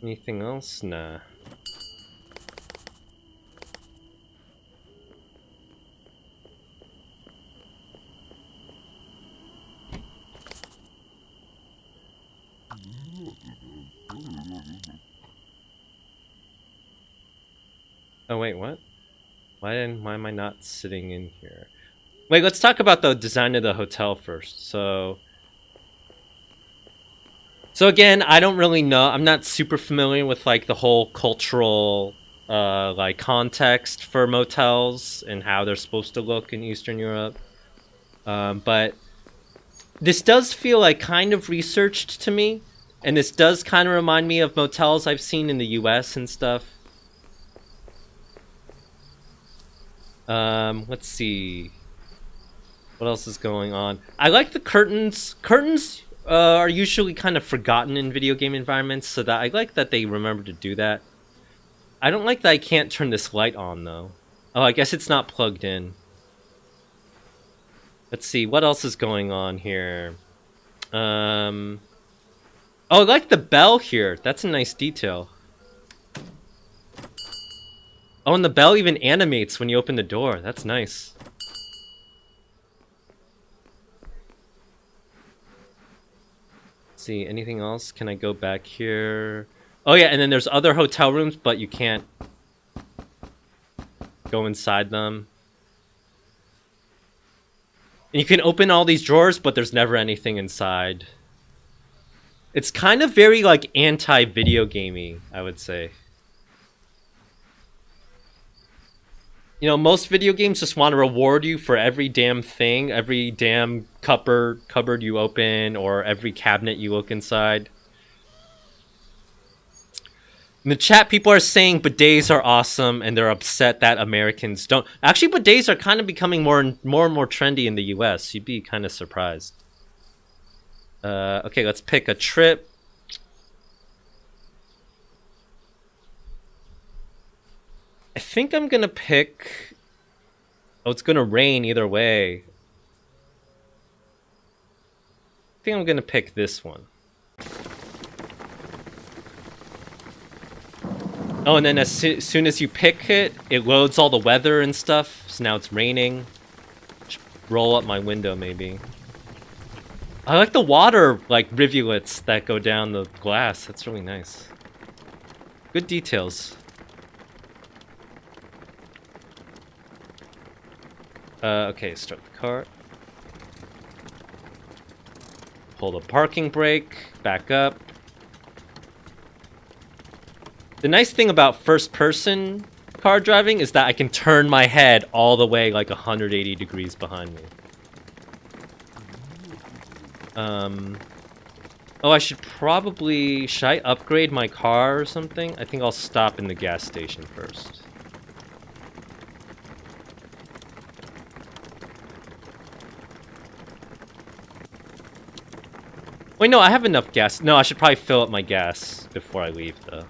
Anything else? Nah. Oh wait, what? Why am I not sitting in here? Wait, let's talk about the design of the hotel first. So again, I don't really know. I'm not super familiar with like the whole cultural like context for motels and how they're supposed to look in Eastern Europe. But this does feel like kind of researched to me, and this does kind of remind me of motels I've seen in the US and stuff. Let's see. What else is going on? I like the curtains. Curtains are usually kind of forgotten in video game environments, so that I like that they remember to do that. I don't like that I can't turn this light on, though. Oh, I guess it's not plugged in. Let's see, what else is going on here? Oh, I like the bell here. That's a nice detail. Oh, and the bell even animates when you open the door. That's nice. See, anything else? Can I go back here? Oh yeah, and then there's other hotel rooms, but you can't go inside them. And you can open all these drawers, but there's never anything inside. It's kind of very like anti-video gamey, I would say. You know, most video games just want to reward you for every damn thing, every damn cupboard you open, or every cabinet you look inside. In the chat, people are saying bidets are awesome, and they're upset that Americans don't. Actually, bidets are kind of becoming more and more trendy in the US. You'd be kind of surprised. Okay, let's pick a trip. I think I'm gonna pick... Oh, it's gonna rain either way. I think I'm gonna pick this one. Oh, and then as soon as you pick it, it loads all the weather and stuff. So now it's raining. Should roll up my window, maybe. I like the water, like, rivulets that go down the glass. That's really nice. Good details. Okay, start the car. Pull the parking brake, back up. The nice thing about first-person car driving is that I can turn my head all the way like 180 degrees behind me. Oh, I should I upgrade my car or something? I think I'll stop in the gas station first. Wait, no, I have enough gas. No, I should probably fill up my gas before I leave, though.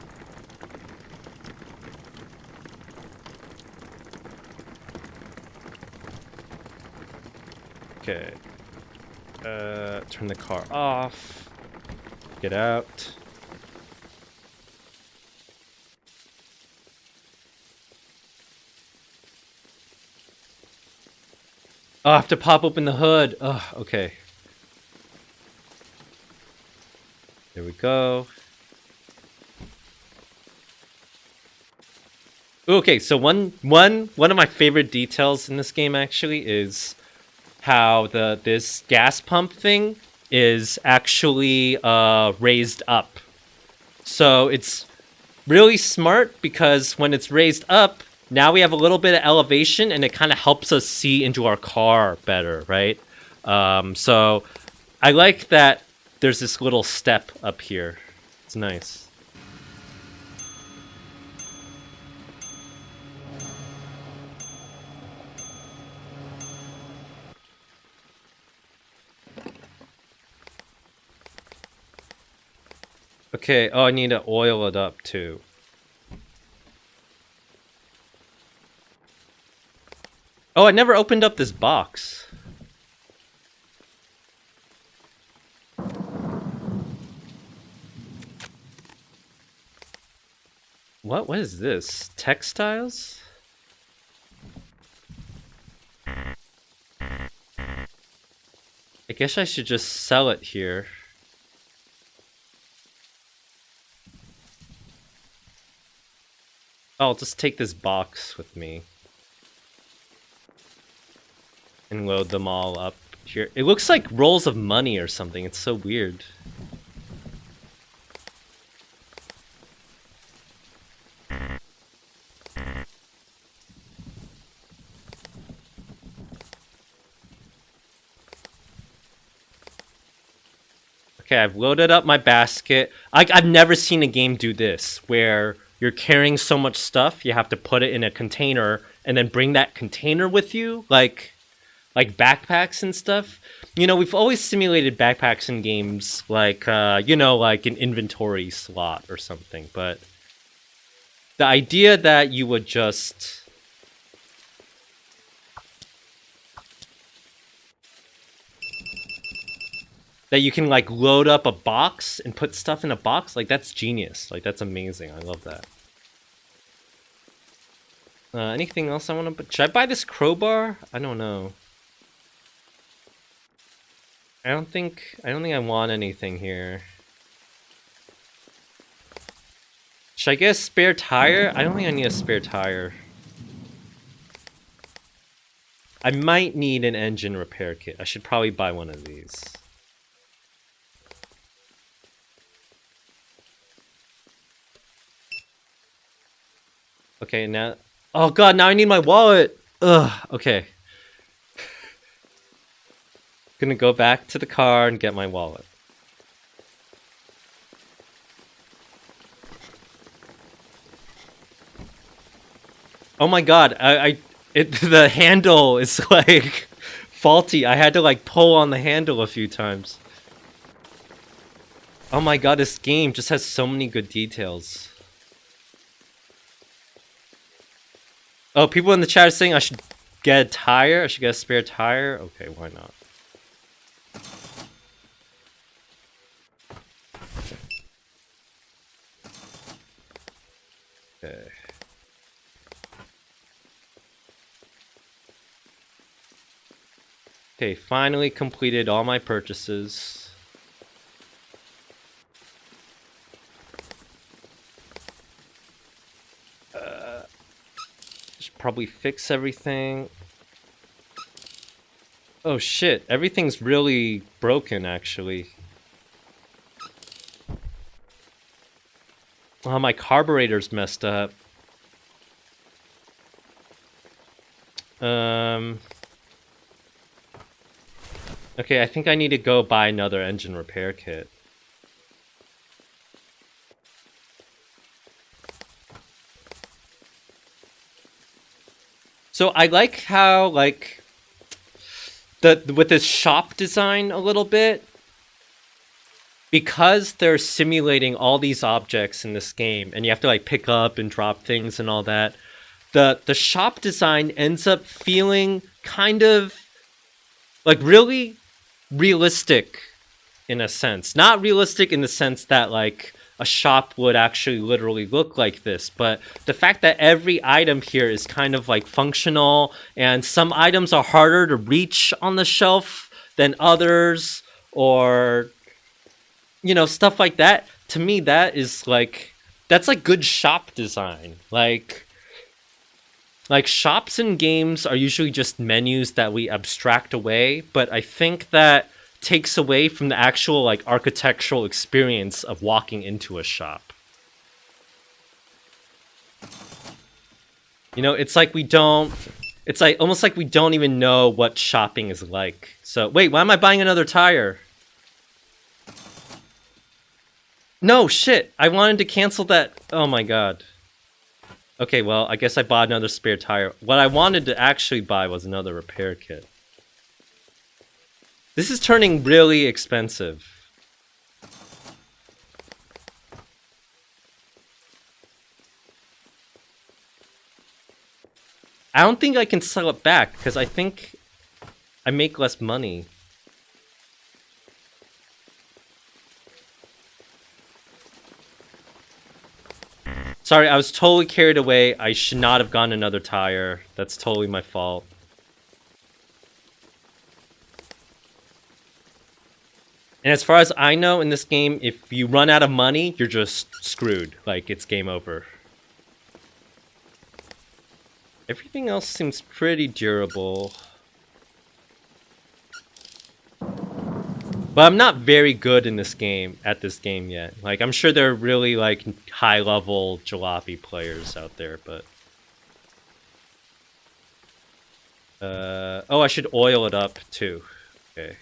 Okay. Turn the car off. Get out. Oh, I have to pop open the hood. Oh, okay. There we go. Okay, so one of my favorite details in this game actually is how this gas pump thing is actually raised up. So it's really smart because when it's raised up, now we have a little bit of elevation and it kind of helps us see into our car better, right? So I like that there's this little step up here. It's nice. Okay, oh, I need to oil it up too. Oh, I never opened up this box. What is this? Textiles? I guess I should just sell it here. I'll just take this box with me. And load them all up here. It looks like rolls of money or something. It's so weird. Okay, I've loaded up my basket. I've never seen a game do this, where you're carrying so much stuff, you have to put it in a container, and then bring that container with you, like backpacks and stuff. You know, we've always simulated backpacks in games, like, you know, like an inventory slot or something, but the idea that you would just... that you can, like, load up a box and put stuff in a box, like, that's genius. Like, that's amazing. I love that. Anything else I want to... Should I buy this crowbar? I don't know. I don't think I want anything here. Should I get a spare tire? I don't think I need a spare tire. I might need an engine repair kit. I should probably buy one of these. Okay, now... Oh god, now I need my wallet! Ugh, okay. Gonna go back to the car and get my wallet. Oh my god, the handle is like faulty. I had to like pull on the handle a few times. Oh my god, this game just has so many good details. Oh, people in the chat are saying I should get a tire? I should get a spare tire? Okay, why not? Okay. Okay, finally completed all my purchases. Should probably fix everything. Oh shit, everything's really broken actually. Oh, my carburetor's messed up. Um... Okay, I think I need to go buy another engine repair kit. So I like how, like, with this shop design a little bit, because they're simulating all these objects in this game, and you have to like pick up and drop things and all that. The shop design ends up feeling kind of like really realistic in a sense. Not realistic in the sense that like a shop would actually literally look like this, but the fact that every item here is kind of like functional, and some items are harder to reach on the shelf than others, or you know, stuff like that. To me, that is like that's like good shop design. Like shops in games are usually just menus that we abstract away, but I think that takes away from the actual like architectural experience of walking into a shop. You know, it's like we don't it's like almost like we don't even know what shopping is like. So, wait, why am I buying another tire? No, shit. I wanted to cancel that. Oh my god. Okay, well, I guess I bought another spare tire. What I wanted to actually buy was another repair kit. This is turning really expensive. I don't think I can sell it back, because I think I make less money. Sorry, I was totally carried away. I should not have gotten another tire. That's totally my fault. And as far as I know in this game, if you run out of money, you're just screwed. Like, it's game over. Everything else seems pretty durable. But I'm not very good in this game, at this game yet. Like, I'm sure there are really, like, high-level Jalopy players out there, but... oh, I should oil it up, too. Okay.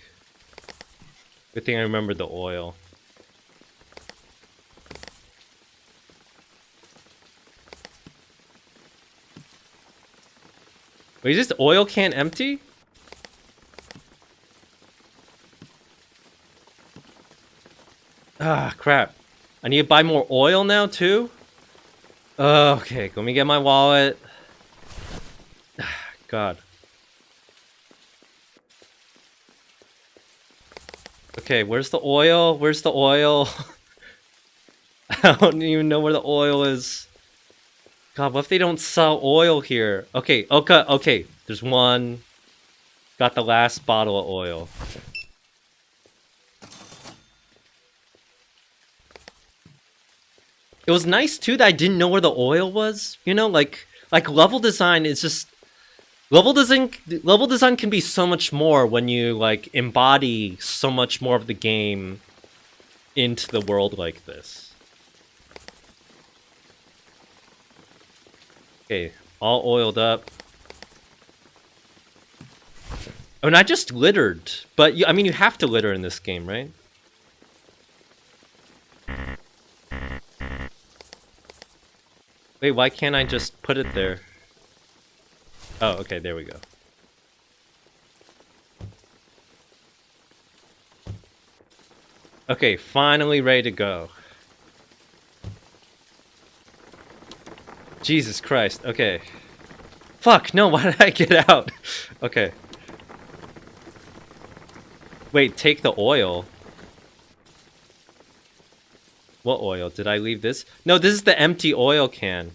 Good thing I remembered the oil. Wait, is this oil can empty? Ah, crap. I need to buy more oil now, too? Okay, let me get my wallet. God. Okay, where's the oil? Where's the oil? I don't even know where the oil is. God, what if they don't sell oil here? Okay, okay. There's one. Got the last bottle of oil. It was nice too that I didn't know where the oil was. You know, like level design is just level design can be so much more when you like embody so much more of the game into the world like this. Okay, all oiled up. I mean, I just littered, but I mean, you have to litter in this game, right? Wait, why can't I just put it there? Oh, okay, there we go. Okay, finally ready to go. Jesus Christ, okay. Fuck, no, why did I get out? Okay. Wait, take the oil. What oil? Did I leave this? No, this is the empty oil can.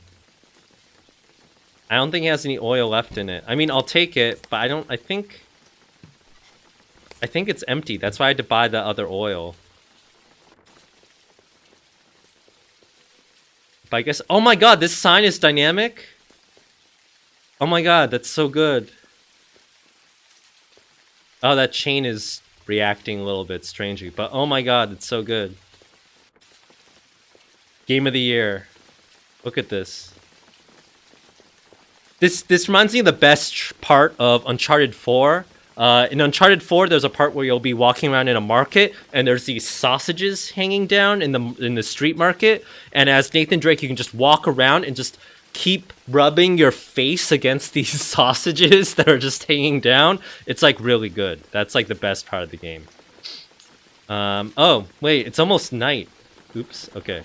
I don't think it has any oil left in it. I mean, I'll take it, but I think it's empty. That's why I had to buy the other oil. But I guess... Oh my god, this sign is dynamic? Oh my god, that's so good. Oh, that chain is reacting a little bit strangely, but oh my god, it's so good. Game of the year. Look at this. This reminds me of the best part of Uncharted 4. In Uncharted 4, there's a part where you'll be walking around in a market, and there's these sausages hanging down in the street market. And as Nathan Drake, you can just walk around and just keep rubbing your face against these sausages that are just hanging down. It's like really good. That's like the best part of the game. Oh wait, it's almost night. Oops. Okay.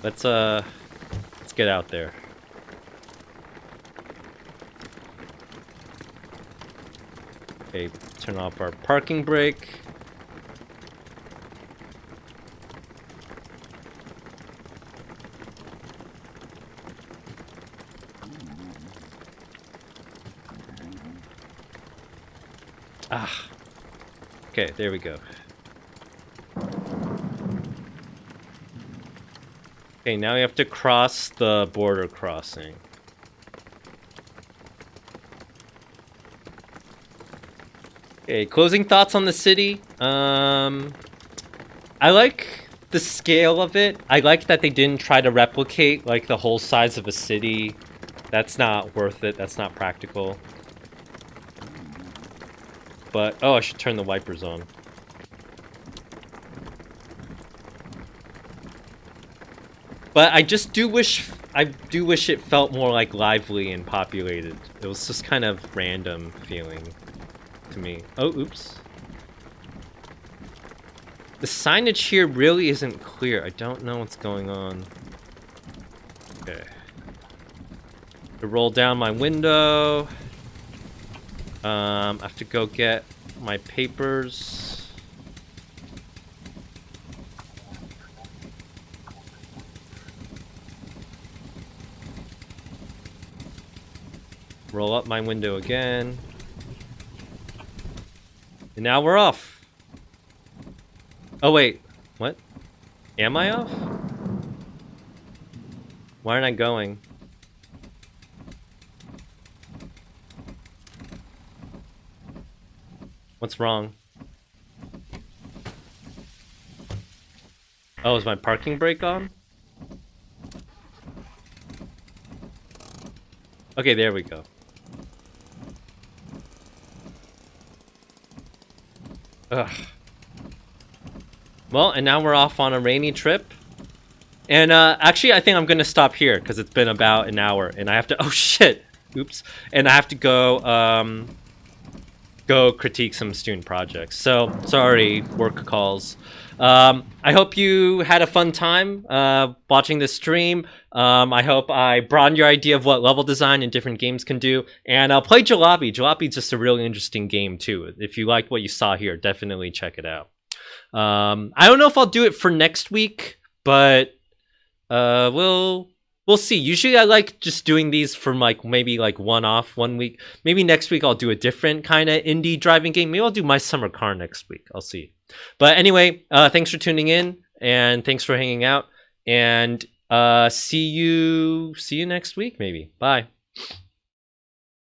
Let's get out there. Okay, turn off our parking brake. Ah. Okay, there we go. Okay, now we have to cross the border crossing. Okay, closing thoughts on the city. I like the scale of it. I like that they didn't try to replicate like the whole size of a city. That's not worth it. That's not practical. But oh, I should turn the wipers on. But I just do wish it felt more like lively and populated. It was just kind of random feeling to me. Oh, oops. The signage here really isn't clear. I don't know what's going on. Okay. To roll down my window. I have to go get my papers. Roll up my window again. And now we're off. Oh wait, what? Am I off? Why aren't I going? What's wrong? Oh, is my parking brake on? Okay, there we go. Ugh. Well, and now we're off on a rainy trip. And actually, I think I'm gonna stop here because it's been about an hour, and I have to. Oh shit! Oops. And I have to go go critique some student projects. So sorry, work calls. I hope you had a fun time watching this stream. I hope I broadened your idea of what level design and different games can do. And play Jalopy. Jalopy is just a really interesting game too. If you liked what you saw here, definitely check it out. I don't know if I'll do it for next week, but we'll see. Usually I like just doing these from like maybe like one-off 1 week. Maybe next week I'll do a different kind of indie driving game. Maybe I'll do My Summer Car next week. I'll see. But anyway, thanks for tuning in and thanks for hanging out. And see you next week maybe. Bye.